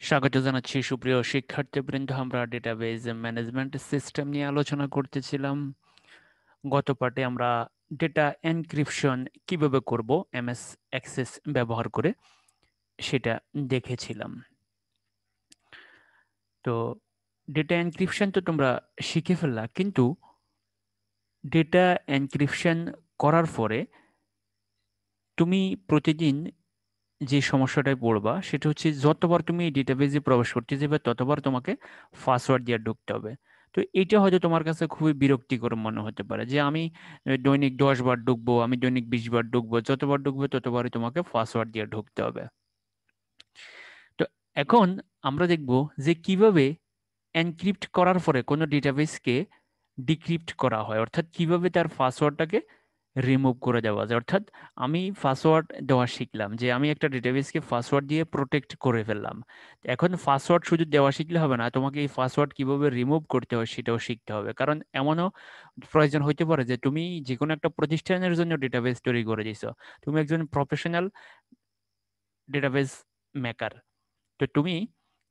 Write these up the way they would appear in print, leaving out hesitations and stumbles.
স্বাগত জানাচ্ছি সুপ্রিয় শিক্ষার্থীবৃন্দ। আমরা ডেটাবেজ ম্যানেজমেন্ট সিস্টেম নিয়ে আলোচনা করতেছিলাম। গত পার্টে আমরা ডেটা এনক্রিপশন কিভাবে করব এমএস অ্যাক্সেস ব্যবহার করে সেটা দেখেছিলাম। তো ডেটা এনক্রিপশন তো তোমরা শিখে ফেললা, কিন্তু ডেটা এনক্রিপশন করার পরে তুমি প্রতিদিন যে সমস্যাটায় পড়বা সেটা হচ্ছে যতবার তুমি ডেটাবেজে প্রবেশ করতে যাবে ততবার তোমাকে পাসওয়ার্ড দিয়ে ঢুকতে হবে। তো এটা হয়তো তোমার কাছে খুবই বিরক্তিকর মনে হতে পারে যে আমি দৈনিক 10 বার ঢুকবো, আমি দৈনিক 20 বার ঢুকবো, যতবার ঢুকবো ততবারই তোমাকে পাসওয়ার্ড দিয়ে ঢুকতে হবে। তো এখন আমরা দেখব যে কিভাবে এনক্রিপ্ট করার পরে কোনো ডেটাবেসকে ডিক্রিপ্ট করা হয়, অর্থাৎ কিভাবে তার পাসওয়ার্ডটাকে রিমুভ করে দেওয়া যায়। অর্থাৎ আমি পাসওয়ার্ড দেওয়া শিখলাম, যে আমি একটা ডেটাবেসকে পাসওয়ার্ড দিয়ে প্রোটেক্ট করে ফেললাম। এখন পাসওয়ার্ড শুধু দেওয়া শিখলে হবে না, তোমাকে এই পাসওয়ার্ড কিভাবে রিমুভ করতে হয় সেটাও শিখতে হবে। কারণ এমনও প্রয়োজন হতে পারে যে তুমি যে কোনো একটা প্রতিষ্ঠানের জন্য ডেটাবেস তৈরি করে দিছো, তুমি একজন প্রফেশনাল ডেটাবেস মেকার। তো তুমি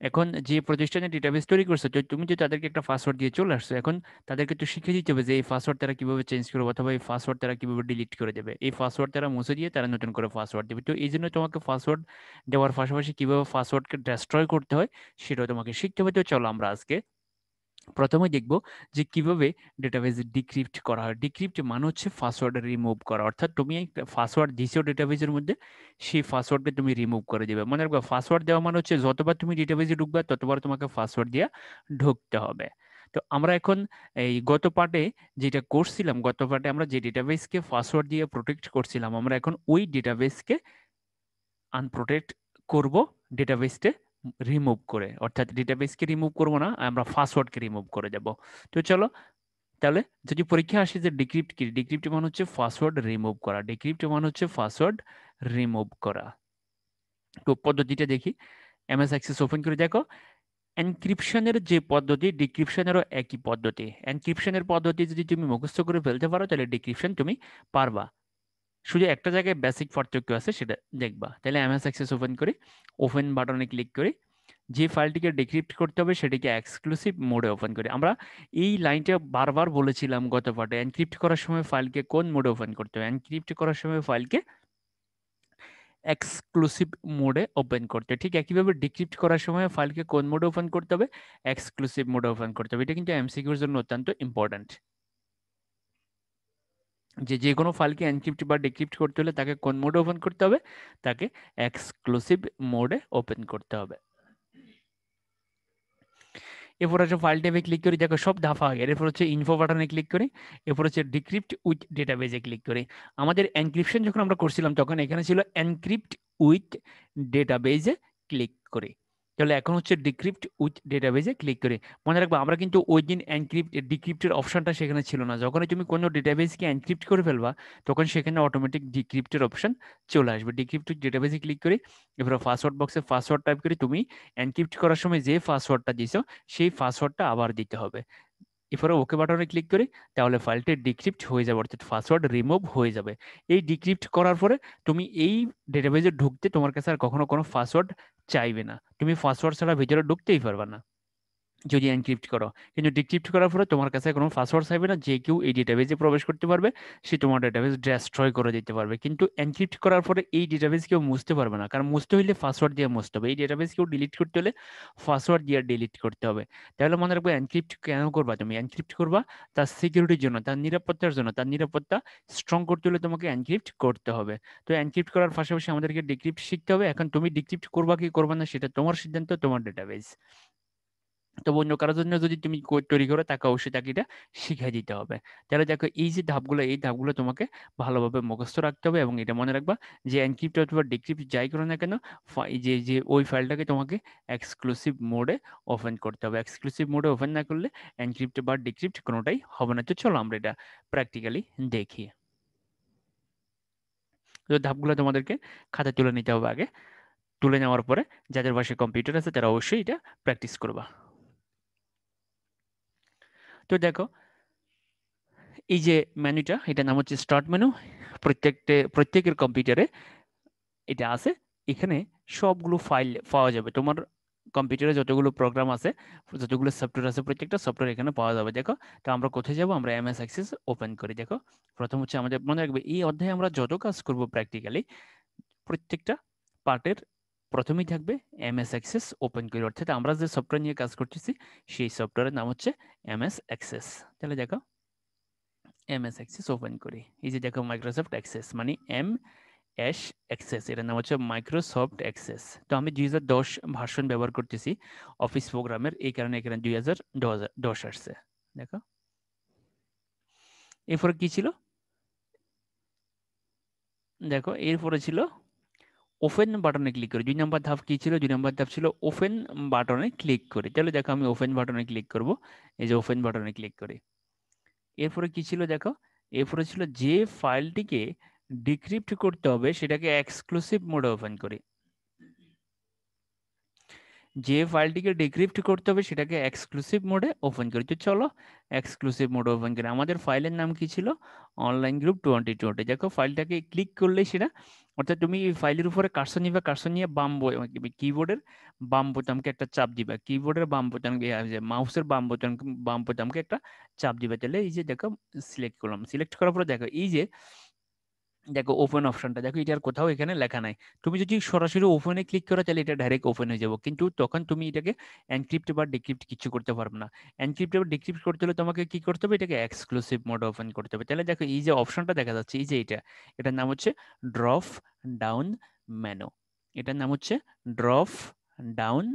এখন যে প্রতিষ্ঠানে ডেটাবেস তৈরি করছো, তো তুমি তো তাদেরকে একটা পাসওয়ার্ড দিয়ে চলে আসছো। এখন তাদেরকে তো শিখিয়ে দিতে হবে যে এই পাসওয়ার্ড তারা কিভাবে চেঞ্জ করবে, অথবা এই পাসওয়ার্ড তারা কিভাবে ডিলিট করে দেবে, এই পাসওয়ার্ড তারা মুছে দিয়ে তারা নতুন করে পাসওয়ার্ড দেবে। তো এই জন্য তোমাকে পাসওয়ার্ড দেওয়ার পাশাপাশি কিভাবে পাসওয়ার্ডকে ডেস্ট্রয় করতে হয় সেটাও তোমাকে শিখতে হবে। তো চলো আমরা আজকে প্রথমে দেখব যে কিভাবে ডেটাবেস ডিক্রিপ্ট করা হয়। ডিক্রিপ্ট মানে হচ্ছে পাসওয়ার্ড রিমুভ করা, অর্থাৎ তুমি একটা পাসওয়ার্ড দিছো ডেটাবেসের মধ্যে, সেই পাসওয়ার্ডকে তুমি রিমুভ করে দিবে। মনে রাখবে, পাসওয়ার্ড দেওয়া মানে হচ্ছে যতবার তুমি ডেটাবেসে ঢুকবে ততবার তোমাকে পাসওয়ার্ড দিয়ে ঢুকতে হবে। তো আমরা এখন এই গত পার্টে যেটা করছিলাম, গত পার্টে আমরা যে ডেটাবেসকে পাসওয়ার্ড দিয়ে প্রোটেক্ট করছিলাম, আমরা এখন ওই ডেটাবেসকে আনপ্রোটেক্ট করব, ডেটাবেসকে রিমুভ করে। অর্থাৎ ডেটাবেসকে রিমুভ করব না, আমরা পাসওয়ার্ডকে রিমুভ করে দেব। তো চলো তাহলে, যদি পরীক্ষা আসে যে ডিক্রিপ্ট কি, ডিক্রিপ্ট মানে হচ্ছে পাসওয়ার্ড রিমুভ করা, ডিক্রিপ্ট মানে হচ্ছে পাসওয়ার্ড রিমুভ করা। তো পদ্ধতিটা দেখি, এমএস অ্যাক্সেস ওপেন করে দেখো। এনক্রিপশনের যে পদ্ধতি, ডিক্রিপশনেরও একই পদ্ধতি। এনক্রিপশনের পদ্ধতি যদি তুমি মুখস্থ করে ফেলতে পারো তাহলে ডিক্রিপশন তুমি পারবা। শুধু একটা জায়গায় বেসিক পার্থক্য আছে, সেটা দেখবা। তাহলে এমএস অ্যাক্সেস ওপেন করি, ওপেন বাটনে ক্লিক করি, যে ফাইলটিকে ডিক্রিপ্ট করতে হবে সেটিকে এক্সক্লুসিভ মোডে ওপেন করি। আমরা এই লাইনটা বারবার বলেছিলাম গত পার্টে, এনক্রিপ্ট করার সময় ফাইলকে কোন মোডে ওপেন করতে হবে। এনক্রিপ্ট করার সময় ফাইলকে এক্সক্লুসিভ মোডে ওপেন করতে হবে। ঠিক একইভাবে ডিক্রিপ্ট করার সময় ফাইলকে কোন মোডে ওপেন করতে হবে, এক্সক্লুসিভ মোডে ওপেন করতে হবে। এটা কিন্তু এমসিকিউর জন্য অত্যন্ত ইম্পর্ট্যান্ট, যে যে কোনো ফাইলকে এনক্রিপ্ট বা ডিক্রিপ্ট করতে হলে তাকে কোন মোডে ওপেন করতে হবে, তাকে এক্সক্লুসিভ মোডে ওপেন করতে হবে। এরপর হচ্ছে ফাইল ট্যাবে ক্লিক করি, দেখো সব ধাপা হয়ে গেছে। এরপর হচ্ছে ইনফো বাটনে ক্লিক করি, এরপর হচ্ছে ডিক্রিপ্ট উইথ ডেটাবেজে ক্লিক করি। আমাদের এনক্রিপশন যখন আমরা করছিলাম তখন এখানে ছিল এনক্রিপ্ট উইথ ডেটাবেজে ক্লিক করি। তাহলে এখন হচ্ছে ডিক্রিপ্ট উইথ ডেটাবেজে ক্লিক করি। মনে রাখবো, আমরা কিন্তু ওই দিন এনক্রিপ্ট ডিক্রিপ্টের অপশনটা সেখানে ছিল না। যখনই তুমি কোনো ডেটাবেজকে এনক্রিপ্ট করে ফেলবা তখন সেখানে অটোমেটিক ডিক্রিপ্টের অপশন চলে আসবে। ডিক্রিপ্ট উইথ ডেটাবেজে ক্লিক করি, এরপর পাসওয়ার্ড বক্সে পাসওয়ার্ড টাইপ করি। তুমি এনক্রিপ্ট করার সময় যে পাসওয়ার্ডটা দিছো সেই পাসওয়ার্ডটা আবার দিতে হবে। এরপরে ওকে বাটনে ক্লিক করি, তাহলে ফাইলটি ডিক্রিপ্ট হয়ে যাবে, অর্থাৎ পাসওয়ার্ড রিমুভ হয়ে যাবে। এই ডিক্রিপ্ট করার পরে তুমি এই ডেটাবেজে ঢুকতে তোমার কাছে আর কখনো কোনো পাসওয়ার্ড চাইবে না, তুমি পাসওয়ার্ড ছাড়া ভিতরে ঢুকতেই পারবে না যদি এনক্রিপ্ট করো। কিন্তু ডিক্রিপ্ট করার পরে তোমার কাছে কোনো পাসওয়ার্ড চাইবে না, যে কেউ এই ডেটাবেজে প্রবেশ করতে পারবে, সে তোমার ডেটাবেজ ডেস্ট্রয় করে দিতে পারবে। কিন্তু এনক্রিপ্ট করার পরে এই ডেটাবেজ কেউ মুছতে পারবে না, কারণ মুছতে হলে পাসওয়ার্ড দিয়ে মুছতে হবে। এই ডেটাবেজ কেউ ডিলিট করতে হলে পাসওয়ার্ড দিয়ে ডিলিট করতে হবে। তাহলে মনে রাখবে, এনক্রিপ্ট কেন করবা তুমি? এনক্রিপ্ট করবা তার সিকিউরিটির জন্য, তার নিরাপত্তার জন্য। তার নিরাপত্তা স্ট্রং করতে হলে তোমাকে এনক্রিপ্ট করতে হবে। তো এনক্রিপ্ট করার পাশাপাশি আমাদেরকে ডিক্রিপ্ট শিখতে হবে। এখন তুমি ডিক্রিপ্ট করবা কি করবা না সেটা তোমার সিদ্ধান্ত, তোমার ডেটাবেজ। তবে অন্য কারোর জন্য যদি তুমি কোড তৈরি করো তাকে অবশ্যই তাকে এটা শিখিয়ে দিতে হবে। তাহলে দেখো, এই যে ধাপগুলো, এই ধাপগুলো তোমাকে ভালোভাবে মুখস্থ রাখতে হবে এবং এটা মনে রাখবা যে এনক্রিপ্ট অথবা ডিক্রিপ্ট যাই করো না কেন, যে যে ওই ফাইলটাকে তোমাকে এক্সক্লুসিভ মোডে ওপেন করতে হবে। এক্সক্লুসিভ মোডে ওপেন না করলে এনক্রিপ্ট বা ডিক্রিপ্ট কোনোটাই হবে না। তো চলো আমরা এটা প্র্যাকটিক্যালি দেখি। তো ধাপগুলো তোমাদেরকে খাতায় তুলে নিতে হবে আগে। তুলে নেওয়ার পরে যাদের পাশে কম্পিউটার আছে তারা অবশ্যই এটা প্র্যাকটিস করবা। তো দেখো, এই যে মেনুটা, এটার নাম হচ্ছে স্টার্ট মেনু। প্রত্যেকের কম্পিউটারে এটা আছে। এখানে সবগুলো ফাইল পাওয়া যাবে। তোমার কম্পিউটারে যতগুলো প্রোগ্রাম আছে, যতগুলো সফটওয়্যার আছে, প্রত্যেকটা সফটওয়্যার এখানে পাওয়া যাবে। দেখো, তো আমরা কোথায় যাব? আমরা এমএস অ্যাক্সেস ওপেন করি। দেখো, প্রথম হচ্ছে আমাদের মনে রাখবে এই অধ্যায়ে আমরা যত কাজ করব প্র্যাকটিক্যালি প্রত্যেকটা পার্টের প্রথমেই থাকবে এমএস অ্যাক্সেস ওপেন করি, অর্থাৎ আমরা যে সফটওয়্যার নিয়ে কাজ করতেছি সেই সফটওয়্যারের নাম হচ্ছে এমএস অ্যাক্সেস। তাহলে দেখো এমএস অ্যাক্সেস ওপেন করি। এই যে দেখো মাইক্রোসফট অ্যাক্সেস মানে এস অ্যাক্সেস, এটার নাম হচ্ছে মাইক্রোসফট অ্যাক্সেস। তো আমি 2010 ভার্সন ব্যবহার করতেছি অফিস প্রোগ্রামের, এই কারণে এখানে 2010 আসছে। দেখো এরপরে কি ছিল, দেখো এরপরে ছিল ওপেন বাটনে ক্লিক করি। 2 নম্বর ধাপ কি ছিল? 2 নম্বর ধাপ ছিল ওপেন বাটনে ক্লিক করি। তাহলে দেখো আমি ওপেন বাটনে ক্লিক করব। এই যে ওপেন বাটনে ক্লিক করি। এরপরে কি ছিল দেখো, এরপরে ছিল যে ফাইলটিকে ডিক্রিপ্ট করতে হবে সেটাকে এক্সক্লুসিভ মোডে ওপেন করি। যে ফাইলটিকে ডিক্রিপ্ট করতে হবে সেটাকে এক্সক্লুসিভ মোডে ওপেন করি। তো চলো এক্সক্লুসিভ মোডে ওপেন করি। আমাদের ফাইলের নাম কি ছিল? Online group 2020। দেখো ফাইলটাকে ক্লিক করলে সেটা, অর্থাৎ তুমি এই ফাইলের উপরে কার্সর নিবে, কার্সর নিয়ে কিবোর্ডের বাম বোতামকে একটা চাপ দিবে, কিবোর্ডের বাম বোতাম, মাউসের বাম বোতামকে একটা চাপ দিবে। তাহলে এই যে দেখো সিলেক্ট করলাম, সিলেক্ট করার পরে দেখো এই যে দেখো ওপেন অপশনটা, দেখো এটার কোথাও এখানে লেখা নাই। তুমি যদি সরাসরি ওপেনে ক্লিক করো তাহলে এটা ডাইরেক্ট ওপেন হয়ে যাবো, কিন্তু তখন তুমি এটাকে এনক্রিপ্ট বা ডিক্রিপ্ট কিছু করতে পারবে না। এনক্রিপ্ট বা ডিক্রিপ্ট করতে হলে তোমাকে কি করতে হবে? এটাকে এক্সক্লুসিভ মোড ওপেন করতে হবে। তাহলে দেখো এই যে অপশনটা দেখা যাচ্ছে, এই যে এটার নাম হচ্ছে ড্রপ ডাউন মেনু। এটার নাম হচ্ছে ড্রপ ডাউন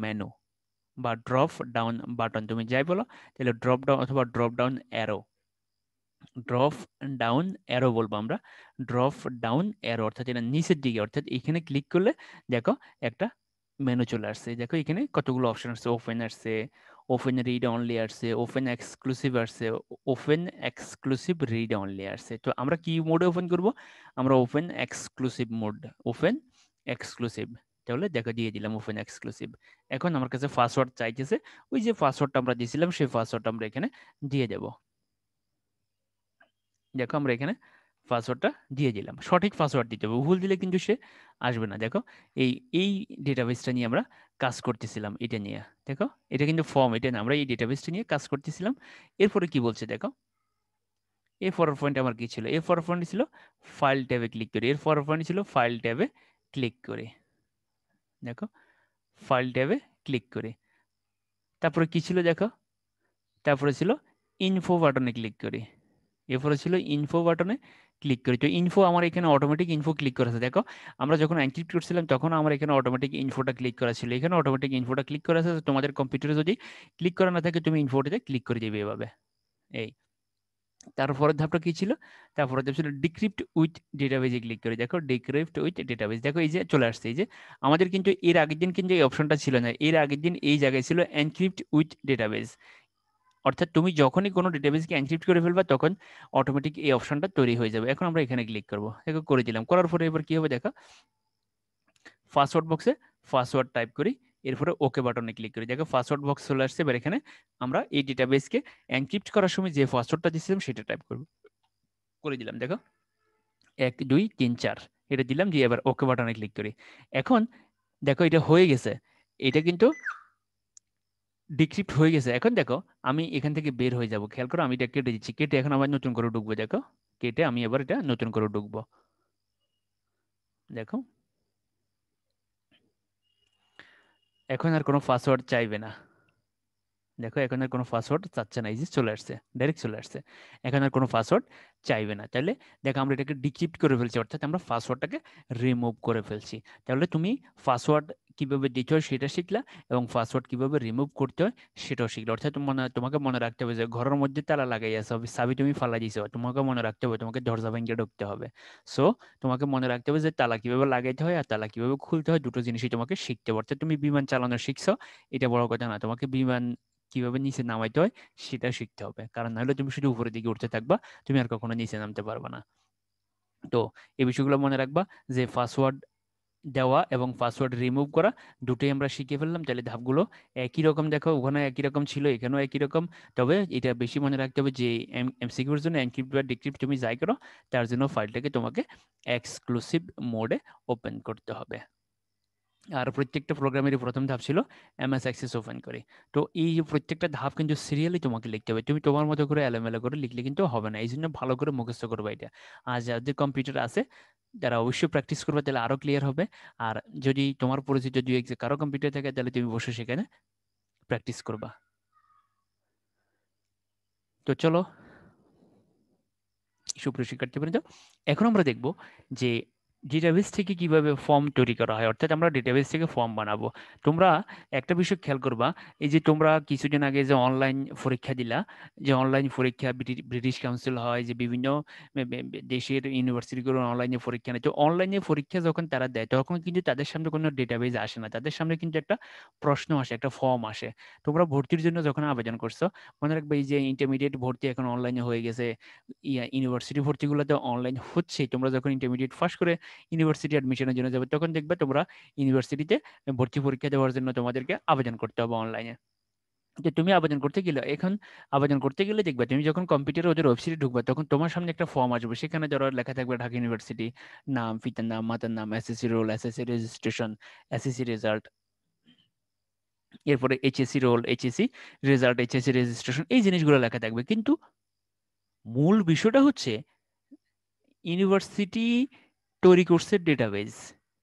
মেনু বা ড্রপ ডাউন বাটন, তুমি যাই বলো। তাহলে ড্রপ ডাউন অথবা drop down arrow, drop down arrow বলবো আমরা। ড্রপ ডাউন অ্যারো অর্থাৎ এটা নিচের দিকে, অর্থাৎ এখানে ক্লিক করলে দেখো একটা মেনু চলে আসছে। দেখো এখানে কতগুলো অপশন আসছে, ওপেন আসছে, ওপেন রিড অনলি আসছে, ওপেন এক্সক্লুসিভ আসছে, ওপেন এক্সক্লুসিভ রিড অনলি আসছে। তো আমরা কি মোডে ওপেন করব? আমরা open exclusive mode, open exclusive. তাহলে দেখো দিয়ে দিলাম ওপেন এক্সক্লুসিভ। এখন আমার কাছে পাসওয়ার্ড চাইতেছে, ওই যে পাসওয়ার্ডটা আমরা দিয়েছিলাম সেই পাসওয়ার্ডটা আমরা এখানে দিয়ে দেবো। দেখো আমরা এখানে পাসওয়ার্ডটা দিয়ে দিলাম, সঠিক পাসওয়ার্ড দিতে হবে, ভুল দিলে কিন্তু সে আসবে না। দেখো এই এই ডেটাবেসটা নিয়ে আমরা কাজ করতেছিলাম, এটা নিয়ে দেখো, এটা কিন্তু ফর্ম, এটা না, আমরা এই ডেটাবেসটা নিয়ে কাজ করতেছিলাম। এরপরে কি বলছে দেখো, এর পরের পয়েন্ট আমার কি ছিল? এর পরের পয়েন্ট ছিল ফাইল ট্যাবে ক্লিক করি, এর পরের পয়েন্ট ছিল ফাইল ট্যাবে ক্লিক করি। দেখো ফাইল ট্যাবে ক্লিক করি, তারপরে কি ছিল দেখো, তারপরে ছিল ইনফো বাটনে ক্লিক করি। এরপরে ছিল ইনফো বাটনে ক্লিক করি। তো ইনফো আমার এখানে অটোমেটিক ইনফো ক্লিক করা আছে। দেখো আমরা যখন এনক্রিপ্ট করছিলাম তখন আমার এখানে অটোমেটিক ইনফোটা ক্লিক করা ছিল, এখানে অটোমেটিক ইনফোটা ক্লিক করা আছে। তোমাদের কম্পিউটারে যদি ক্লিক করা না থাকে তুমি ইনফোটাতে ক্লিক করে দিবে এভাবে। এই তারপরের ধাপটা কি ছিল? তারপরে ধাপ ছিল ডিক্রিপ্ট উইথ ডেটাবেজে ক্লিক করে। দেখো ডিক্রিপ্ট উইথ ডেটাবেজ, দেখো এই যে চলে আসছে। এই যে আমাদের কিন্তু এর আগের দিন কিন্তু এই অপশনটা ছিল না, এর আগের দিন এই জায়গায় ছিল এনক্রিপ্ট উইথ ডেটাবেজ। অর্থাৎ তুমি যখনই কোনো ডেটাবেসকে এনক্রিপ্ট করে ফেলবা তখন অটোমেটিক এই অপশনটা তৈরি হয়ে যাবে। এখন আমরা এখানে ক্লিক করব, দেখো করে দিলাম। করার পরে এবার কি হবে দেখো, পাসওয়ার্ড বক্সে পাসওয়ার্ড টাইপ করি, এরপরে ওকে বাটনে ক্লিক করি। দেখো পাসওয়ার্ড বক্স চলে আসছে। এবার এখানে আমরা এই ডেটাবেসকে এনক্রিপ্ট করার সময় যে পাসওয়ার্ডটা দিয়েছিলাম সেটা টাইপ করব, করে দিলাম। দেখো 1 2 3 4 এটা দিলাম, দিয়ে এবার ওকে বাটনে ক্লিক করি। এখন দেখো এটা হয়ে গেছে, এটা কিন্তু ডিক্রিপ্ট হয়ে গেছে। এখন দেখো আমি এখান থেকে বের হয়ে যাব, খেয়াল করো আমি এটা কেটে দিচ্ছি, কেটে এখন আবার নতুন করে ঢুকবো। দেখো কেটে আমি এবার এটা নতুন করে ঢুকবো। দেখো এখন আর কোনো পাসওয়ার্ড চাইবে না। দেখো এখন আর কোনো পাসওয়ার্ড চাচ্ছে না, এই যে চলে আসছে, ডাইরেক্ট চলে আসছে। এখন আর কোনো পাসওয়ার্ড চাইবে না। তাহলে দেখো আমরা এটাকে ডিক্রিপ্ট করে ফেলছি, অর্থাৎ আমরা পাসওয়ার্ডটাকে রিমুভ করে ফেলছি। তাহলে তুমি পাসওয়ার্ড কিভাবে দিতে হয় সেটা শিখলা, এবং পাসওয়ার্ড কিভাবে রিমুভ করতে হয় সেটাও শিখলা। অর্থাৎ তোমাকে মনে রাখতে হবে যে ঘরের মধ্যে তালা লাগাই আছে, চাবি তুমি ফালা দিছো, তোমাকে মনে রাখতে হবে তোমাকে দরজা ভেঙে ঢুকতে হবে। সো তোমাকে মনে রাখতে হবে যে তালা কিভাবে লাগাইতে হয় আর তালা কিভাবে খুলতে হয়, দুটো জিনিসই তোমাকে শিখতে হবে। অর্থাৎ তুমি বিমান চালানো শিখছো, এটা বড় কথা না, তোমাকে বিমান কিভাবে নিচে নামাইতে হয় সেটা শিখতে হবে, কারণ নাহলে তুমি শুধু উপরের দিকে উঠতে থাকবা, তুমি আর কখনো নিচে নামতে পারবে না। তো এই বিষয়গুলো মনে রাখবা, যে পাসওয়ার্ড দেওয়া এবং পাসওয়ার্ড রিমুভ করা দুটোই আমরা শিখে ফেললাম। তাহলে ধাপগুলো একই রকম, দেখো ওখানে একই রকম ছিল, এখানেও একই রকম। তবে এটা বেশি মনে রাখতে হবে যে এমসিকিউর জন্য এনক্রিপ্ট বা ডিক্রিপ্ট তুমি যাই করো, তার জন্য ফাইলটাকে তোমাকে এক্সক্লুসিভ মোডে ওপেন করতে হবে। আর প্রত্যেকটা প্রোগ্রামেরই প্রথম ধাপ ছিল এমএস অ্যাক্সেস ওপেন করে। তো এই যে প্রত্যেকটা ধাপ কিন্তু সিরিয়ালি তোমাকে লিখতে হবে, তুমি তোমার মতো করে এলোমেলো করে লিখলে কিন্তু হবে না, এই জন্য ভালো করে মুখস্থ করবে এটা। আর যাদের কম্পিউটার আছে তারা অবশ্যই প্র্যাকটিস করবে, তাহলে আরো ক্লিয়ার হবে। আর যদি তোমার পরিচিত দুই এক কারো কম্পিউটার থাকে তাহলে তুমি বসে সেখানে প্র্যাকটিস করবা। তো চলো সুপ্রিয় শিক্ষার্থীবৃন্দ, এখন আমরা দেখব যে ডেটাবেস থেকে কিভাবে ফর্ম তৈরি করা হয়, অর্থাৎ আমরা ডেটাবেস থেকে ফর্ম বানাবো। তোমরা একটা বিষয় খেয়াল করবা, এই যে তোমরা কিছুদিন আগে যে অনলাইন পরীক্ষা দিলা, যে অনলাইন পরীক্ষা ব্রিটিশ কাউন্সিল হয়, যে বিভিন্ন দেশের ইউনিভার্সিটিগুলো অনলাইনে পরীক্ষা নেয়, তো অনলাইনে পরীক্ষা যখন তারা দেয় তখন কিন্তু তাদের সামনে কোনো ডেটাবেস আসে না, তাদের সামনে কিন্তু একটা প্রশ্ন আসে, একটা ফর্ম আসে। তোমরা ভর্তির জন্য যখন আবেদন করছো, মনে রাখবে এই যে ইন্টারমিডিয়েট ভর্তি এখন অনলাইনে হয়ে গেছে, ইউনিভার্সিটি ভর্তিগুলোতে অনলাইন হচ্ছে, তোমরা যখন ইন্টারমিডিয়েট পাস করে ইউনিভার্সিটি অ্যাডমিশনের জন্য যাবে তখন দেখবে তোমরা ইউনিভার্সিটিতে ভর্তি পরীক্ষা দেওয়ার জন্য তোমাদেরকে আবেদন করতে হবে অনলাইনে। যে তুমি আবেদন করতে গেলে এখন, আবেদন করতে গেলে দেখবে তুমি যখন কম্পিউটারে ওদের ওয়েবসাইটে ঢুকবে তখন তোমার সামনে একটা ফর্ম আসবে, সেখানে ধরো লেখা থাকবে ঢাকা ইউনিভার্সিটি, নাম, পিতার নাম, মাতার নাম, SSC roll, SSC registration, SSC result, এরপরে HSC roll, HSC result, HSC registration, এই জিনিসগুলো লেখা থাকবে। কিন্তু মূল বিষয়টা হচ্ছে ইউনিভার্সিটি তৈরি করছে ডেটাবেজ,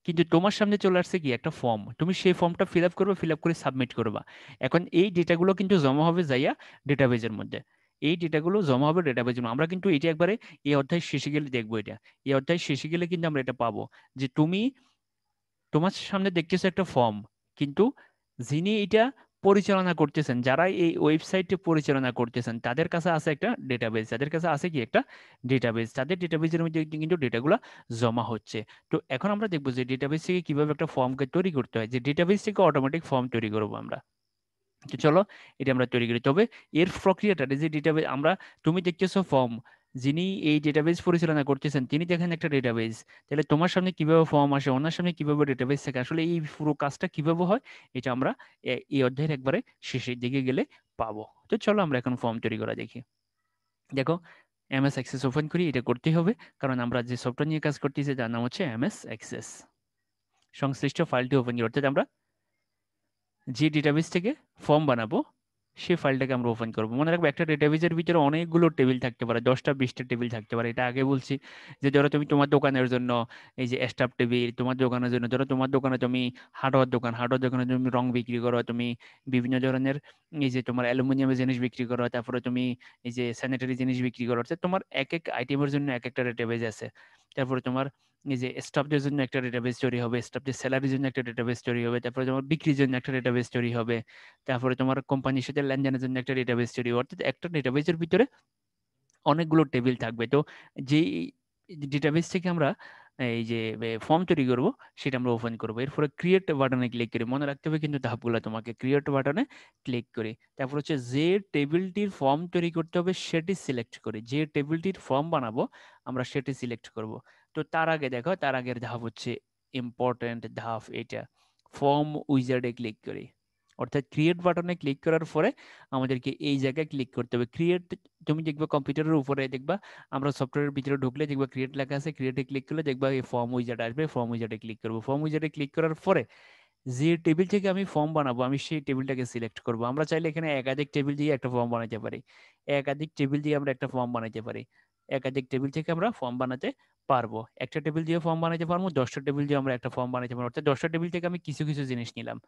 কিন্তু তোমার সামনে চলে আসছে কি একটা ফর্ম, তুমি সেই ফর্মটা ফিল আপ করবে, ফিল আপ করে সাবমিট করবা। এখন এই ডেটাগুলো কিন্তু জমা হবে যাইয়া ডেটাবেজের মধ্যে, এই ডেটাগুলো জমা হবে ডেটাবেজের মধ্যে। আমরা কিন্তু এটা একবারে এই অধ্যায় শেষে গেলে দেখবো, এটা এই অধ্যায় শেষে গেলে কিন্তু আমরা এটা পাবো, যে তুমি তোমার সামনে দেখতেছো একটা ফর্ম, কিন্তু যিনি এটা পরিচালনা করতেছেন, যারা এই ওয়েবসাইটে পরিচালনা করতেছেন তাদের কাছে আছে একটা ডেটাবেস, তাদের কাছে আছে কি একটা ডেটাবেস, তাদের ডেটাবেসের মধ্যে কিন্তু ডেটাগুলো জমা হচ্ছে। তো এখন আমরা দেখবো যে ডেটাবেস থেকে কিভাবে একটা ফর্মকে তৈরি করতে হয়, যে ডেটাবেস থেকে অটোমেটিক ফর্ম তৈরি করবো আমরা। তো চলো এটা আমরা তৈরি করি। তবে এর প্রক্রিয়াটা, যে ডেটাবেস আমরা, তুমি দেখতেছো ফর্ম, যিনি এই ডেটাবেস পরিচালনা করতেছেন তিনি দেখেন একটা ডেটাবেস, তাহলে তোমার সামনে কিভাবে ফর্ম আসে, ওনার সামনে কিভাবে ডেটাবেস থাকে, আসলে এই পুরো কাজটা কিভাবে হয়, এটা আমরা এই অধ্যায়ের একবারে শেষের দিকে গেলে পাবো। তো চলো আমরা এখন ফর্ম তৈরি করা দেখি। দেখো, এমএস অ্যাক্সেস ওপেন করি, এটা করতেই হবে কারণ আমরা যে সফটওয়্যার নিয়ে কাজ করতেছি তার নাম হচ্ছে এমএস অ্যাক্সেস। সংশ্লিষ্ট ফাইলটি ওপেন করি, অর্থাৎ আমরা যে ডেটাবেস থেকে ফর্ম বানাবো সেই ফাইলটাকে আমরা ওপেন করবো। মনে রাখবো একটা ডেটাবেসের ভিতরে অনেকগুলো টেবিল থাকতে পারে, 10টা 20টা টেবিল থাকতে পারে, এটা আগে বলছি। যে ধরো তুমি তোমার দোকানের জন্য এই যে স্টাফ টেবিল, তোমার দোকানের জন্য ধরো তোমার দোকানে তুমি হার্ডওয়্যার দোকান, হার্ডওয়্যার দোকানে তুমি রং বিক্রি করো, তুমি বিভিন্ন ধরনের এই যে তোমার অ্যালুমিনিয়ামের জিনিস বিক্রি করো, তারপরে তুমি এই যে স্যানিটারি জিনিস বিক্রি করো, অর্থাৎ তোমার এক এক আইটেমের জন্য এক একটা ডেটাবেস আছে। তারপরে তোমার এই যে স্টাফদের জন্য একটা ডেটাবেস তৈরি হবে, স্টাফদের স্যালারির জন্য একটা ডেটাবেস তৈরি হবে, তারপরে তোমার বিক্রির জন্য একটা ডেটাবেস তৈরি হবে, তারপরে তোমার কোম্পানির সাথে লেনদেনের জন্য একটা ডেটাবেস তৈরি হবে। অর্থাৎ একটা ডেটাবেসের ভিতরে অনেকগুলো টেবিল থাকবে। তো যেই ডেটাবেস থেকে আমরা এই যে ফর্ম তৈরি করব সেটা আমরা ওপেন করবো, এরপরে ক্রিয়েট বাটনে ক্লিক করি, মনে রাখতে হবে কিন্তু ধাপগুলো তোমাকে, ক্রিয়েট বাটনে ক্লিক করি, তারপর হচ্ছে যে টেবিলটির ফর্ম তৈরি করতে হবে সেটি সিলেক্ট করি, যে টেবিলটির ফর্ম বানাবো আমরা সেটি সিলেক্ট করব। তো তার আগে দেখো, তার আগের ধাপ হচ্ছে ইম্পর্টেন্ট ধাপ, এটা ফর্ম উইজার্ডে ক্লিক করি, অর্থাৎ ক্রিয়েট বাটনে ক্লিক করার পরে আমাদেরকে এই জায়গায় ক্লিক করতে হবে ক্রিয়েট। তুমি দেখবে কম্পিউটারের উপরে দেখবা, আমরা সফটওয়্যারের ভিতরে ঢুকলে দেখবা ক্রিয়েট লেখা আছে, ক্রিয়েটে ক্লিক করলে দেখবা এই ফর্ম উইজার্ড আসবে, ফর্ম উইজার্ডে ক্লিক করবো, ফর্ম উইজার্ডে ক্লিক করার পরে যে টেবিল থেকে আমি ফর্ম বানাবো আমি সেই টেবিলটাকে সিলেক্ট করব। আমরা চাইলে এখানে একাধিক টেবিল দিয়ে একটা ফর্ম বানাতে পারি, একাধিক টেবিল দিয়ে আমরা একটা ফর্ম বানাতে পারি, একাধিক টেবিল থেকে আমরা ফর্ম বানাতে পারবো। একটা টেবিল দিয়ে ফর্ম বানাতে পারবো, 10টা টেবিল দিয়ে আমরা একটা ফর্ম বানাতে পারবো, অর্থাৎ 10টা টেবিল থেকে আমি কিছু কিছু জিনিস নিলাম,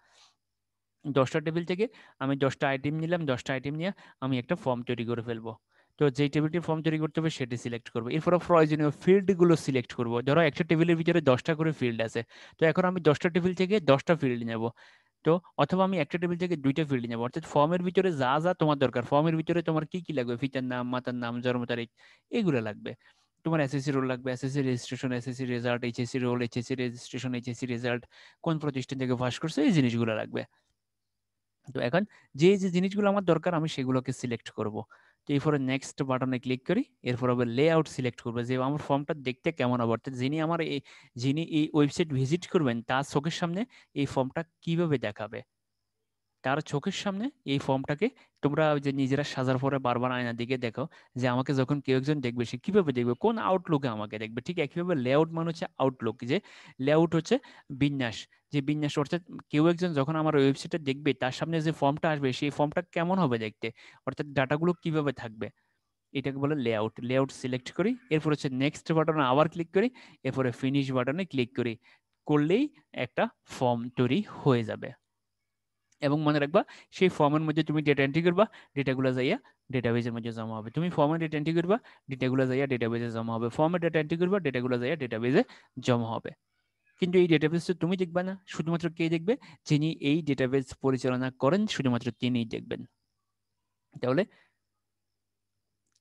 10টা টেবিল থেকে আমি 10টা আইটেম নিলাম, 10টা আইটেম নিয়ে আমি একটা ফর্ম তৈরি করে ফেলবো। তো যেই টেবিলটি ফর্ম তৈরি করতে হবে সেটি সিলেক্ট করবো, এরপর প্রয়োজনীয় ফিল্ডগুলো সিলেক্ট করবো। ধরো একটা টেবিলের ভিতরে 10টা করে ফিল্ড আছে, তো এখন আমি 10টা টেবিল থেকে 10টা ফিল্ড নেব। তো অথবা আমি একটা টেবিল থেকে 2টা ফিল্ড নেব, অর্থাৎ ফর্মের ভিতরে যা যা তোমার দরকার, ফর্মের ভিতরে তোমার কি কি লাগবে, পিতার নাম, মাতার নাম, জন্ম তারিখ, এগুলো লাগবে। তোমার এসএসসি রোল লাগবে, SSC registration, SSC result, HSC roll, HSC registration, HSC result, কোন প্রতিষ্ঠান থেকে পাস করছে, এই জিনিসগুলো লাগবে। তো এখন যে যে জিনিসগুলো আমার দরকার আমি সেগুলোকে সিলেক্ট করব। তো এরপরে নেক্সট বাটনে ক্লিক করি, এরপর হবে লেআউট সিলেক্ট করবো, যে আমার ফর্মটা দেখতে কেমন হবে, অর্থাৎ যিনি এই ওয়েবসাইট ভিজিট করবেন তার চোখের সামনে এই ফর্মটা কিভাবে দেখাবে। তার চোখের সামনে এই ফর্মটাকে তোমরা ওই যে নিজেরা সাজার পরে বারবার আয়নার দিকে দেখো যে আমাকে যখন কেউ একজন দেখবে সে কিভাবে দেখবে, কোন আউটলুকে আমাকে দেখবে। ঠিক একইভাবে লেআউট মানে হচ্ছে আউটলুক, যে লেআউট হচ্ছে বিন্যাস, যে বিন্যাস অর্থাৎ কেউ একজন যখন আমার ওয়েবসাইটে দেখবে তার সামনে যে ফর্মটা আসবে সেই ফর্মটা কেমন হবে দেখতে, অর্থাৎ ডাটাগুলো কিভাবে থাকবে, এটাকে বলে লেআউট। লেআউট সিলেক্ট করি, এরপর হচ্ছে নেক্সট বাটনে আবার ক্লিক করি, এরপরে ফিনিশ বাটনে ক্লিক করি, করলেই একটা ফর্ম তৈরি হয়ে যাবে। এবং মনে রাখবা সেই ফর্মের মধ্যে তুমি ডেটা এন্ট্রি করবা, ডেটাগুলো যাইয়া ডেটাবেজের মধ্যে জমা হবে। তুমি ফর্মে ডেটা এন্ট্রি করবা, ডেটাগুলো যাইয়া ডেটাবেজে জমা হবে। ফর্মে ডেটা এন্ট্রি করবা, ডেটাগুলো যাইয়া ডেটাবেজে জমা হবে। কিন্তু এই ডেটাবেস তো তুমি দেখবা না, শুধুমাত্র কে দেখবে, যিনি এই ডেটাবেস পরিচালনা করেন শুধুমাত্র তিনিই দেখবেন। তাহলে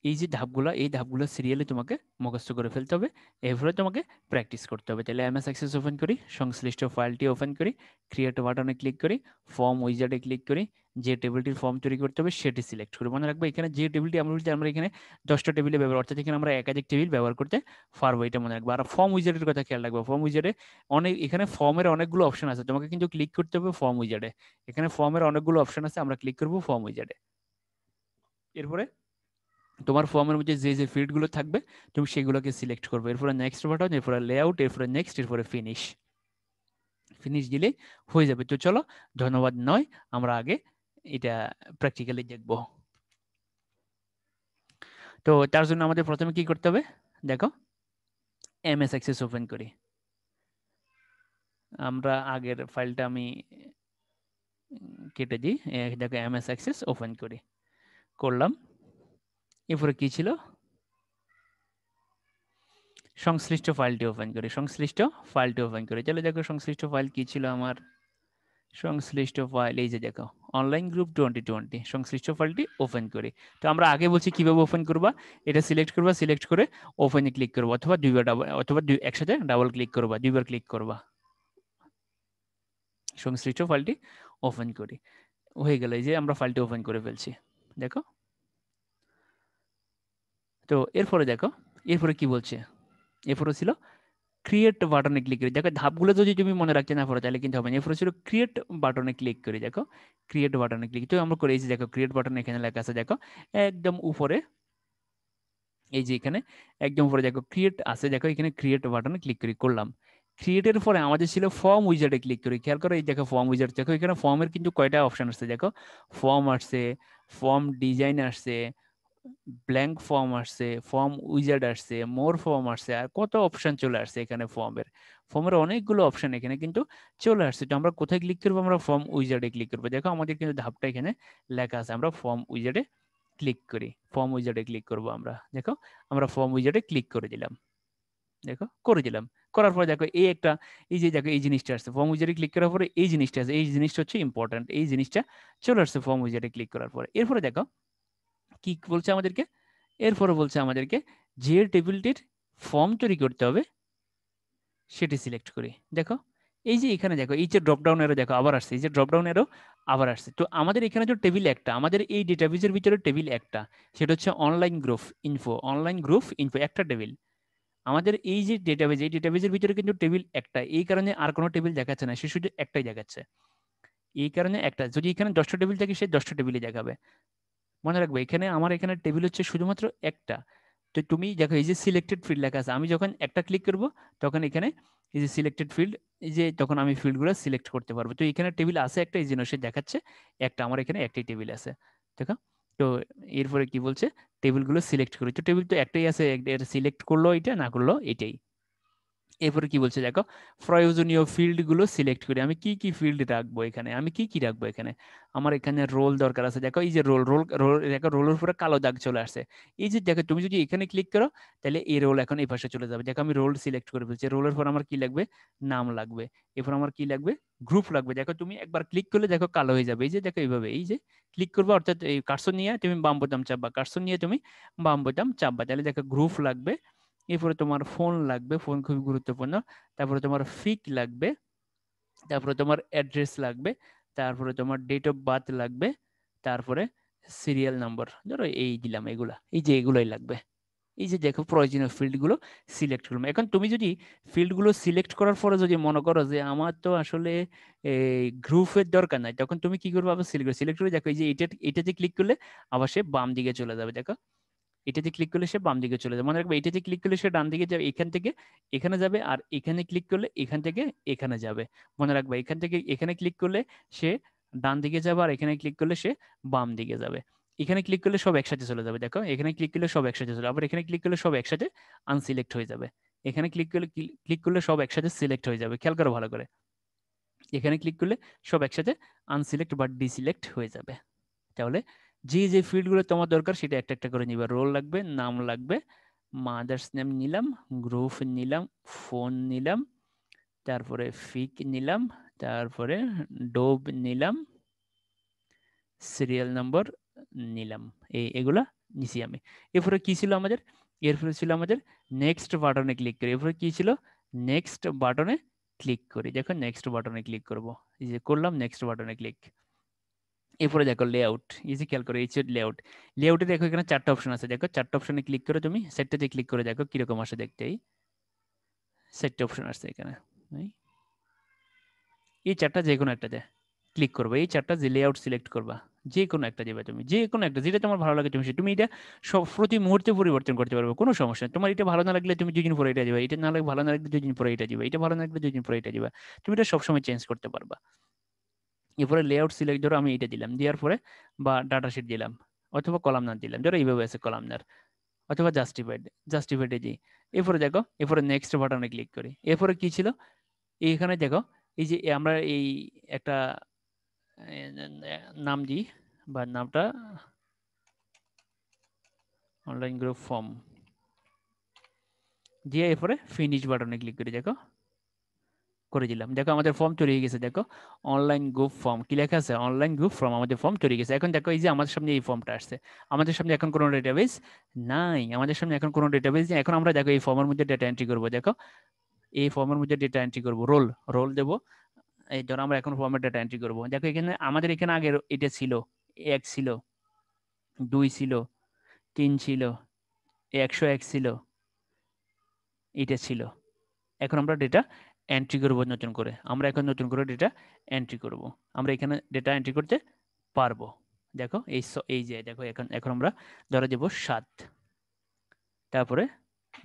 এই যে ধাপগুলো, এই ধাপগুলো সিরিয়ালি তোমাকে মুখস্থ করে ফেলতে হবে, এরপরে তোমাকে প্র্যাকটিস করতে হবে। তাহলে এমএস অ্যাক্সেস ওপেন করি, সংশ্লিষ্ট ফাইলটি ওপেন করি, ক্রিয়েট বাটনে ক্লিক করি, ফর্ম উইজার্ডে ক্লিক করি, যে টেবিলটির ফর্ম তৈরি করতে হবে সেটি সিলেক্ট করি। মনে রাখবো এখানে যে টেবিলটি আমরা বলছি, আমরা এখানে 10টা টেবিলে ব্যবহার, অর্থাৎ এখানে আমরা একাধিক টেবিল ব্যবহার করতে পারবো, এটা মনে রাখবো। আর ফর্ম উইজার্ডের কথা খেয়াল রাখবো, ফর্ম উইজার্ডে অনেক, এখানে ফর্মের অনেকগুলো অপশন আছে, তোমাকে কিন্তু ক্লিক করতে হবে ফর্ম উইজার্ডে। এখানে ফর্মের অনেকগুলো অপশন আছে, আমরা ক্লিক করবো ফর্ম উইজার্ডে। এরপরে তোমার ফর্মের মধ্যে যে যে ফিল্ডগুলো থাকবে তুমি সেগুলোকে সিলেক্ট করবে, এরপরে নেক্সট বাটন, এরপরে লেআউট, এরপরে নেক্সট, এরপরে ফিনিশ। ফিনিশ দিলে হয়ে যাবে। তো চলো, ধন্যবাদ নয়, আমরা আগে এটা প্র্যাকটিক্যালি দেখব। তো তার জন্য আমাদের প্রথমে কি করতে হবে দেখো, এমএস অ্যাক্সেস ওপেন করি। আমরা আগের ফাইলটা আমি কেটে দিই, দেখো এমএস অ্যাক্সেস ওপেন করি, করলাম। এরপরে কি ছিল, সংশ্লিষ্ট ফাইলটি ওপেন করি, সংশ্লিষ্ট ফাইলটি ওপেন করি। তাহলে দেখো সংশ্লিষ্ট ফাইল কি ছিল আমার, সংশ্লিষ্ট ফাইল এই যে দেখো অনলাইন গ্রুপ 2020, সংশ্লিষ্ট ফাইলটি ওপেন করি। তো আমরা আগে বলছি কিভাবে ওপেন করবা, এটা সিলেক্ট করবা, সিলেক্ট করে ওপেনে ক্লিক করবা, অথবা দুইবার ডাবল, অথবা একসাথে ডাবল ক্লিক করবা, দুইবার ক্লিক করবা। সংশ্লিষ্ট ফাইলটি ওপেন করি, হয়ে গেল, এই যে আমরা ফাইলটি ওপেন করে ফেলছি দেখো। তো এরপরে দেখো, এরপরে কি বলছে, এরপরে ছিল ক্রিয়েট বাটনে ক্লিক করি। দেখো ধাপগুলো যদি তুমি মনে রাখতে না পারো তাহলে কিন্তু হবে না। এরপরে ছিল ক্রিয়েট বাটনে ক্লিক করি, দেখো ক্রিয়েট বাটনে ক্লিক, তো আমরা করেছি দেখো ক্রিয়েট বাটন এখানে লেখা আছে, দেখো একদম উপরে, এই যে এখানে একদম উপরে দেখো ক্রিয়েট আছে, দেখো এখানে ক্রিয়েট বাটনে ক্লিক করি, করলাম। ক্রিয়েটের পরে আমাদের ছিল ফর্ম উইজার্ডে ক্লিক করি, খেয়াল করো এই দেখো ফর্ম উইজার্ড, দেখো এখানে ফর্মের কিন্তু কয়টা অপশন আসছে, দেখো ফর্ম আসছে, ফর্ম ডিজাইন আসছে, ব্ল্যাঙ্ক ফর্ম আসছে, ফর্ম উইজার্ড আসছে, মোর ফর্ম আসছে, আর কত অপশন চলে আসছে এখানে ফর্মের। ফর্মের অনেকগুলো অপশন এখানে কিন্তু চলে আসছে। তো আমরা কোথায় ক্লিক করবো, আমরা ফর্ম উইজার্ডে ক্লিক করবো। দেখো আমাদের কিন্তু ধাপটা এখানে লেখা আছে, আমরা ফর্ম উইজার্ডে ক্লিক করি, ফর্ম উইজার্ডে ক্লিক করবো আমরা। দেখো আমরা ফর্ম উইজার্ডে ক্লিক করে দিলাম, দেখো করে দিলাম। করার পরে দেখো এই একটা, এই যে দেখো এই জিনিসটা আসছে, ফর্ম উইজার্ডে ক্লিক করার পরে এই জিনিসটা আছে, এই জিনিসটা হচ্ছে ইম্পর্টেন্ট, এই জিনিসটা চলে আসছে ফর্ম উইজার্ডে ক্লিক করার পরে। এরপরে দেখো কি বলছে আমাদেরকে, এরপরে বলছে আমাদেরকে যে টেবিলটির ফর্ম তৈরি করতে হবে সেটি সিলেক্ট করি। দেখো এই যে এখানে দেখো এই যে ড্রপ ডাউন এরো দেখো আবার আসছে, এই যে ড্রপ ডাউন এরো আবার আসছে। তো আমাদের এখানে যে টেবিল একটা, আমাদের এই ডেটাবেজের ভিতরে টেবিল একটা, সেটা হচ্ছে online group info, online group info একটা টেবিল। আমাদের এই যে ডেটাবেজ, এই ডেটাবেজের ভিতরে কিন্তু টেবিল একটা, এই কারণে আর কোনো টেবিল দেখাচ্ছে না, সে শুধু একটাই দেখাচ্ছে। এই কারণে একটা, যদি এখানে 10টা টেবিল থাকে সে 10টা টেবিলই দেখাবে। মনে রাখবে এখানে আমার এখানে টেবিল হচ্ছে শুধুমাত্র একটা। তো তুমি দেখো এই যে সিলেক্টেড ফিল্ড লেখা আছে, আমি যখন একটা ক্লিক করব তখন এখানে এই যে সিলেক্টেড ফিল্ড, এই যে তখন আমি ফিল্ডগুলো সিলেক্ট করতে পারবো। তো এখানে টেবিল আছে একটা, এই জন্য সে দেখাচ্ছে একটা, আমার এখানে একটাই টেবিল আছে দেখো। তো এরপরে কি বলছে, টেবিলগুলো সিলেক্ট করি, তো টেবিল তো একটাই আছে, এটা সিলেক্ট করলো এটা, না করলো এটাই। এরপরে কি বলছে দেখো, প্রয়োজনীয় ফিল্ডগুলো সিলেক্ট করি, আমি কি কি ফিল্ড রাখবো এখানে, আমি কি কি রাখবো এখানে। আমার এখানে রোল দরকার আছে, দেখো এই যে রোল, রোল রোল দেখো রোলের উপরে কালো দাগ চলে আসছে। এই যে দেখো তুমি যদি এখানে ক্লিক করো তাহলে এই রোল এখন এই পাশে চলে যাবে। দেখো আমি রোল সিলেক্ট করে ফেলছি, রোলের পর আমার কি লাগবে, নাম লাগবে, এরপর আমার কি লাগবে, গ্রুপ লাগবে। দেখো তুমি একবার ক্লিক করলে দেখো কালো হয়ে যাবে, এই যে দেখো এইভাবে, এই যে ক্লিক করবে অর্থাৎ এই কার্সর নিয়ে তুমি বাম বোতাম চাপবা, কার্সর নিয়ে তুমি বাম বোতাম চাপবা, তাহলে দেখো গ্রুপ লাগবে। এরপরে তোমার ফোন লাগবে, ফোন খুবই গুরুত্বপূর্ণ। তারপরে তোমার ফিক লাগবে, তারপরে তোমার অ্যাড্রেস লাগবে, তারপরে তোমার ডেট অফ বার্থ লাগবে, তারপরে সিরিয়াল নাম্বার, ধরো এই দিলাম এগুলা, এই যে এগুলাই লাগবে। এই যে দেখো প্রয়োজনীয় ফিল্ডগুলো সিলেক্ট করলাম। এখন তুমি যদি ফিল্ডগুলো সিলেক্ট করার পরে যদি মনে করো যে আমার তো আসলে এই গ্রুপের দরকার নাই, তখন তুমি কি করবে? আবার সিলেক্ট করে দেখো এই যে এটাতে ক্লিক করলে আবার সে বাম দিকে চলে যাবে। দেখো এটাতে ক্লিক করলে সে বাম দিকে চলে যাবে। মনে রাখবে এটাতে ক্লিক করলে সে ডান দিকে যাবে, এখান থেকে এখানে যাবে, আর এখানে ক্লিক করলে এখান থেকে এখানে যাবে। মনে রাখবে এখান থেকে এখানে ক্লিক করলে সে ডান দিকে যাবে, আর এখানে ক্লিক করলে সে বাম দিকে যাবে। এখানে ক্লিক করলে সব একসাথে চলে যাবে। দেখো এখানে ক্লিক করলে সব একসাথে চলে, আবার এখানে ক্লিক করলে সব একসাথে আনসিলেক্ট হয়ে যাবে। এখানে ক্লিক করলে সব একসাথে সিলেক্ট হয়ে যাবে। খেয়াল করো ভালো করে, এখানে ক্লিক করলে সব একসাথে আনসিলেক্ট বা ডিসিলেক্ট হয়ে যাবে। তাহলে যে যে ফিল্ডগুলো তোমার দরকার সেটা একটা একটা করে নিবা। রোল লাগবে, নাম লাগবে, মাদার্স নেম নিলাম, গ্রুপ নিলাম, ফোন নিলাম, তারপরে ফিক নিলাম, তারপরে ডোব নিলাম, সিরিয়াল নম্বর নিলাম। এগুলা নিছি আমি। এরপরে কি ছিল আমাদের? এরপরে ছিল আমাদের নেক্সট বাটনে ক্লিক করি। এরপরে কি ছিল? নেক্সট বাটনে ক্লিক করি। দেখো নেক্সট বাটনে ক্লিক করব, এই যে করলাম নেক্সট বাটনে ক্লিক। এরপরে দেখো লেআউট, ইজি খেয়াল করো, এই লেআউট। লেআউটে দেখো এখানে চারটা অপশন আছে। দেখো চারটা অপশনে ক্লিক করে তুমি সেটটাতে ক্লিক করে দেখো কিরকম আসে দেখতে। এই সেটটা অপশন আসছে এখানে, এই চারটা যে কোনো একটাতে ক্লিক করবে। এই চারটা যে লেআউট সিলেক্ট করবা, যে কোনো একটা দিবে তুমি, যে কোনো একটা যেটা তোমার ভালো লাগে তুমি এটা সব প্রতি মুহূর্তে পরিবর্তন করতে পারবে, কোনো সমস্যা নেই। তোমার এটা ভালো না লাগলে তুমি 2 দিন পরে এটা দিবে, এটা না লাগে ভালো না লাগলে 2 দিন পরে এটা দিবে, এটা ভালো না লাগলে 2 দিন পরে এটা দিবে। তুমি এটা সবসময় চেঞ্জ করতে পারবা। এরপরে লেআউট সিলেক্ট, ধরো আমি এটা দিলাম, দেওয়ার পরে বা ডাটা শিট দিলাম, অথবা কলামনার দিলাম, ধরো এইভাবে আছে কলামনার, অথবা জাস্টিফাইড দিই। এরপরে দেখো, এরপরে নেক্সট বাটনে ক্লিক করি। এরপরে কি ছিল এইখানে দেখো, এই যে আমরা এই একটা নাম দিই, বা নামটা অনলাইন গ্রুপ ফর্ম দিয়ে এরপরে ফিনিশ বাটনে ক্লিক করি। দেখো করে দিলাম, দেখো আমাদের ফর্ম তৈরি হয়ে গেছে। দেখো অনলাইন গ্রুপ ফর্ম কি লেখা আছে? অনলাইন গ্রুপ ফর্ম, আমাদের ফর্ম তৈরি গেছে। এখন দেখো এই যে আমাদের সামনে এই ফর্মটা আসছে, আমাদের সামনে এখন কোনো ডেটাবেস নাই, আমাদের সামনে এখন কোনো ডেটাবেস নেই। এখন আমরা দেখো এই ফর্মের মধ্যে ডেটা এন্ট্রি করবো। দেখো এই ফর্মের মধ্যে ডেটা এন্ট্রি করবো, রোল রোল দেবো। এই ধরো আমরা এখন ফর্মের ডেটা এন্ট্রি করবো। দেখো এখানে আমাদের এখানে আগে এটা ছিল, 1 ছিল, 2 ছিল, 3 ছিল, 101 ছিল, এটা ছিল। এখন আমরা ডেটা এন্ট্রি করব নতুন করে, আমরা এখন নতুন করে ডেটা এন্ট্রি করব। আমরা এখানে ডেটা এন্ট্রি করতে পারবো। দেখো এই যে দেখো এখন এখন আমরা ধরে দেব 7। তারপরে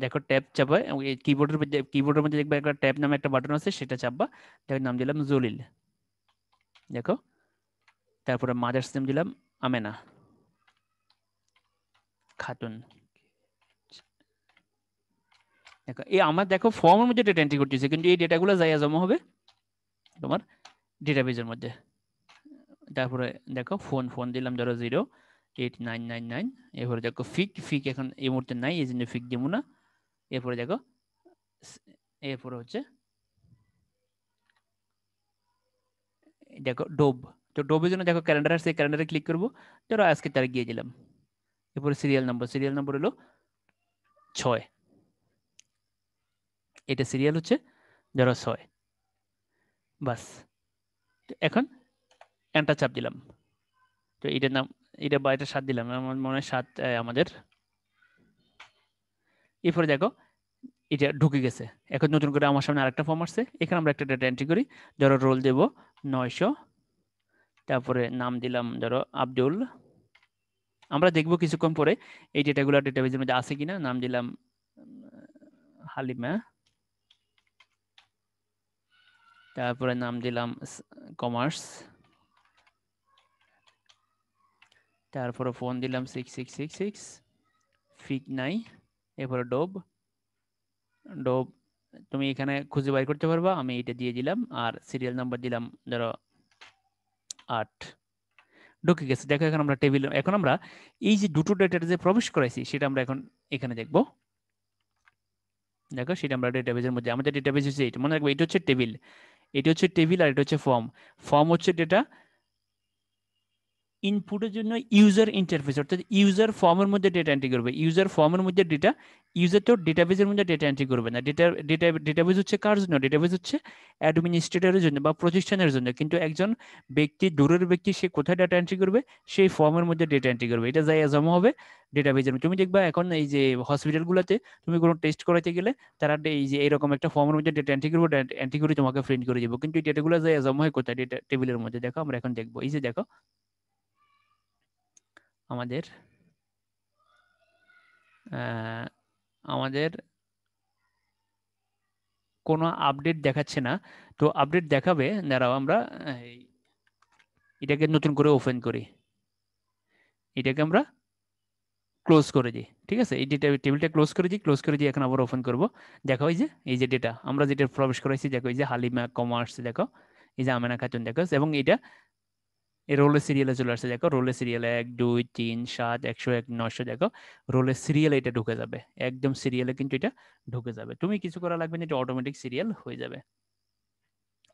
দেখো ট্যাব চাপা, এই কিবোর্ডের মধ্যে দেখবে একটা ট্যাব নামে একটা বাটন আছে, সেটা চাপবা। দেখো নাম দিলাম জলিল। দেখো তারপরে মাদার্স নেম দিলাম আমেনা খাতুন। দেখো এই আমার দেখো ফর্মের মধ্যে ডেটা এন্ট্রি করতেছে, কিন্তু এই ডেটাগুলো যাইয়া জমা হবে তোমার ডেটাবেজের মধ্যে। তারপরে দেখো ফোন ফোন দিলাম ধরো 08999। এরপরে দেখো ফিক এখন এই মুহূর্তে নাই, এই জন্য ফিক দিব না। এরপরে দেখো এরপরে হচ্ছে দেখো ডোব। তো ডোবের জন্য দেখো ক্যালেন্ডার আসছে, ক্যালেন্ডারে ক্লিক করবো, ধরো আজকে তারিখ দিয়ে দিলাম। এরপরে সিরিয়াল নাম্বার হলো 6, এটা সিরিয়াল হচ্ছে ধরো 6। বাস, এখন এন্টার চাপ দিলাম। তো এটার নাম, এটা বা এটা 7 দিলাম, আমার মনে হয় 7 আমাদের। এরপরে দেখো এটা ঢুকে গেছে। এখন নতুন করে আমার সামনে আরেকটা ফর্ম আসছে, এখানে আমরা একটা ডেটা এন্ট্রি করি। ধরো রোল দেব 900, তারপরে নাম দিলাম ধরো আব্দুল। আমরা দেখবো কিছুক্ষণ পরে এই ডেটাগুলো ডেটাবেজের মধ্যে আছে কিনা। নাম দিলাম হালিমা, তারপরে নাম দিলাম কমার্স, তারপরে ফোন দিলাম 6666, ফিক নাই। এরপরে ডোব ডোব তুমি এখানে খুঁজে বাই করতে পারবা, আমি এটা দিয়ে দিলাম। আর সিরিয়াল নাম্বার দিলাম ধরো 8। ঢুকে গেছে। দেখো এখন আমরা টেবিল, এখন আমরা এই যে দুটো ডেটা যে প্রবেশ করাইছি সেটা আমরা এখন এখানে দেখবো। দেখো সেটা আমরা ডেটাবেজের মধ্যে, আমাদের ডেটাবেজ হচ্ছে এটা, মনে রাখবো এটা হচ্ছে টেবিল, এটা হচ্ছে টেবিল, আর এটা হচ্ছে ফর্ম। ফর্ম হচ্ছে ডেটা, ইনপুটের জন্য ইউজার ইন্টারফেস, অর্থাৎ ইউজার ফর্মের মধ্যে ডেটা এন্ট্রি করবে। ইউজার ফর্মের মধ্যে ডেটা, ইউজার তো ডেটাবেজের মধ্যে ডেটা এন্ট্রি করবে না। ডেটাবেজ হচ্ছে কার জন্য? ডেটাবেজ হচ্ছে অ্যাডমিনিস্ট্রেটরের জন্য বা প্রতিষ্ঠানের জন্য। কিন্তু একজন ব্যক্তি, দূরের ব্যক্তি, সে কোথায় ডেটা এন্ট্রি করবে? সেই ফর্মের মধ্যে ডেটা এন্ট্রি করবে। এটা যাই জমা হবে ডেটাবেজের। তুমি দেখবা এখন এই যে হসপিটালগুলোতে তুমি কোনো টেস্ট করাইতে গেলে তারা এই যে এরকম একটা ফর্মের মধ্যে ডেটা এন্ট্রি করবে, এন্ট্রি করে তোমাকে প্রিন্ট করে দিব। কিন্তু এই ডেটাগুলো যাই জমা হয় কোথায়? ডেটা টেবিলের মধ্যে। দেখো আমরা এখন দেখবো, এই যে দেখো আমাদের আমাদের কোনো আপডেট দেখাচ্ছে না। তো আপডেট দেখাবে, দাঁড়াও আমরা এটাকে নতুন করে ওপেন করি, এটাকে আমরা ক্লোজ করে দিই। ঠিক আছে, এই ডেটা টেবিলটা ক্লোজ করে দিই, ক্লোজ করে দিয়ে এখন আবার ওপেন করব। দেখো এই যে ডেটা আমরা যেটা প্রবেশ করাইছি, দেখো এই যে হালিমা কমার্স, দেখো এই যে আমেনা খাতুন, দেখো, এবং এটা এই রোলের সিরিয়ালে চলে আসছে। দেখো রোলের সিরিয়ালে 1 2 3 7 101 900, দেখো রোলের সিরিয়ালে এটা ঢুকে যাবে, একদম সিরিয়ালে কিন্তু এটা ঢুকে যাবে। তুমি কিছু করা লাগবে না, এটা অটোমেটিক সিরিয়াল হয়ে যাবে,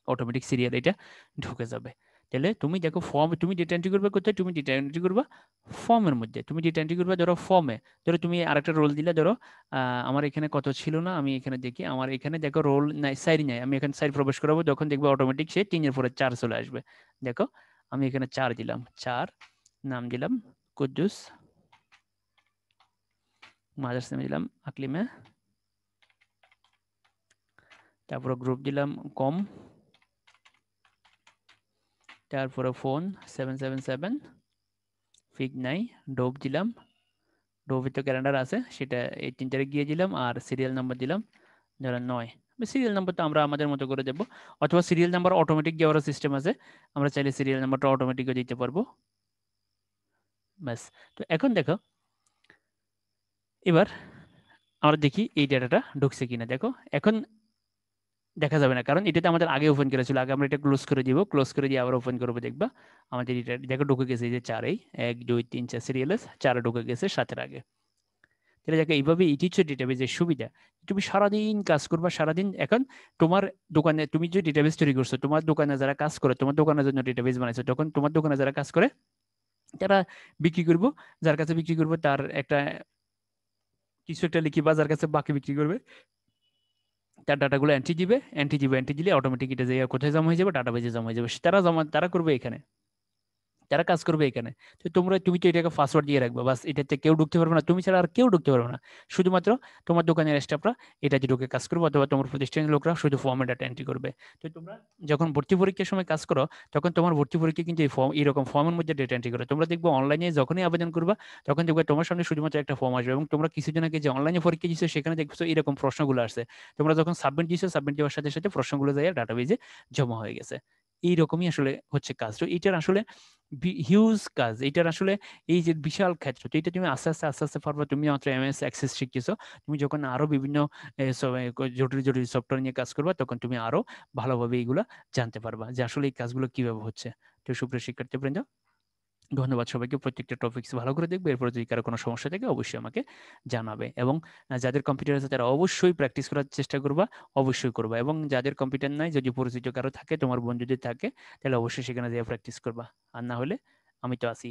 অটোমেটিক সিরিয়াল এটা ঢুকে যাবে। তাহলে তুমি দেখো ফর্ম, তুমি ডেটা এন্ট্রি করবে কোথায়? তুমি ডেটা এন্ট্রি করবা ফর্মের মধ্যে। তুমি ডেটা এন্ট্রি করবে ধরো ফর্মে, ধরো তুমি আরেকটা রোল দিলে, ধরো আমার এখানে কত ছিল না, আমি এখানে দেখি, আমার এখানে দেখো রোল নাই, সাইড নাই, আমি এখানে সাইড প্রবেশ করাবো, তখন দেখবে অটোমেটিক সে 3-এর পরে 4 চলে আসবে। দেখো আমি এখানে 4 দিলাম, 4 নাম দিলাম কুদ্দুস, মাদার্স নেম দিলাম আকলিমা, তারপরে গ্রুপ দিলাম কম, তারপরে ফোন 777, ফিগ নাই, ডোব দিলাম, ডোবে তো ক্যালেন্ডার আছে, সেটা এই 3 তারিখ দিয়ে দিলাম, আর সিরিয়াল নাম্বার দিলাম ধরেন 9। সিরিয়াল নাম্বার তো আমরা আমাদের মতো করে দেবো, অথবা সিরিয়াল নাম্বার অটোমেটিক দেওয়ার সিস্টেম আছে, আমরা চাইলে সিরিয়াল নাম্বারটা অটোমেটিকও দিতে পারবো। ব্যাস। তো এখন দেখো, এবার আমরা দেখি এই ডেটাটা ঢুকছে কিনা। দেখো এখন দেখা যাবে না, কারণ এটাতে আমাদের আগে ওপেন করা ছিল। আগে আমরা এটা ক্লোজ করে দিব, ক্লোজ করে দিয়ে আবার ওপেন করবো, দেখবা আমাদের এটা দেখো ঢুকে গেছে, এই যে 4, 1 2 3 4 সিরিয়ালে 4 ঢুকে গেছে 7-এর আগে। তাহলে দেখো এইভাবে এটি হচ্ছে ডেটাবেজের সুবিধা। তুমি সারাদিন কাজ করবা, সারাদিন এখন তোমার দোকানে তুমি যে ডেটাবেজ তৈরি করছো, তোমার দোকানে যারা কাজ করে, তোমার দোকানের জন্য ডেটাবেজ বানাইছো, তখন তোমার দোকানে যারা কাজ করে তারা বিক্রি করবো, যার কাছে বিক্রি করবো তার একটা কিছু একটা লিখি, বা যার কাছে বাকি বিক্রি করবে তার ডাটাগুলো এন্ট্রি দিবে, এন্ট্রি দিলে অটোমেটিক এটা জায়গা কোথায় জমা হয়ে যাবে? ডাটাবেজে জমা হয়ে যাবে। তারা করবে এখানে, যারা কাজ করবে এখানে। তো তুমি তো এটাকে পাসওয়ার্ড দিয়ে রাখবে, বাস, এটাতে কেউ ঢুকতে পারবে না, তুমি ছাড়া আর কেউ ঢুকতে পারবে না। শুধুমাত্র তোমার দোকানের স্টাফরা এটাতে ঢুকে কাজ করবে, অথবা তোমার প্রতিষ্ঠানের লোকরা শুধু ফর্মে ডাটা এন্ট্রি করবে। তো তোমরা যখন ভর্তি পরীক্ষার সময় কাজ করো, তখন তোমার ভর্তি পরীক্ষা কিন্তু এই ফর্ম, এরকম ফর্মের মধ্যে ডেটা এন্ট্রি করো। তোমরা দেখবে অনলাইনে যখনই আবেদন করবা, তখন দেখবে তোমার সামনে শুধুমাত্র একটা ফর্ম আসবে, এবং তোমরা কিছুদিন আগে যে অনলাইনে পরীক্ষা দিচ্ছ সেখানে দেখছো এরকম প্রশ্নগুলো আসছে। তোমরা যখন সাবমিট দিচ্ছ, সাবমিট দেওয়ার সাথে সাথে প্রশ্নগুলো যায় ডাটাবেজে জমা হয়ে গেছে। এইরকমই আসলে হচ্ছে কাজ। তো এটার আসলে হিউজ কাজ, এটার আসলে এই যে বিশাল ক্ষেত্র, তো এটা তুমি আস্তে আস্তে আস্তে আস্তে পারবে। তুমি মাত্র এমএস অ্যাক্সেস শিখতেছো, তুমি যখন আরো বিভিন্ন জটিল জটিল সফটওয়্যার নিয়ে কাজ করবা, তখন তুমি আরো ভালোভাবে এইগুলা জানতে পারবা যে আসলে এই কাজগুলো কিভাবে হচ্ছে। তো সুপ্রিয় শিক্ষার্থীবৃন্দ, ধন্যবাদ সবাইকে। প্রত্যেকটা টপিকস ভালো করে দেখবে, এরপর যদি কারো কোনো সমস্যা থাকে অবশ্যই আমাকে জানাবে, এবং যাদের কম্পিউটার আছে তারা অবশ্যই প্র্যাকটিস করার চেষ্টা করবা, অবশ্যই করবা। এবং যাদের কম্পিউটার নাই, যদি পরিচিত কারো থাকে, তোমার বন্ধু যদি থাকে, তাহলে অবশ্যই সেখানে যেয়ে প্র্যাকটিস করবা। আর না হলে আমি তো আছি।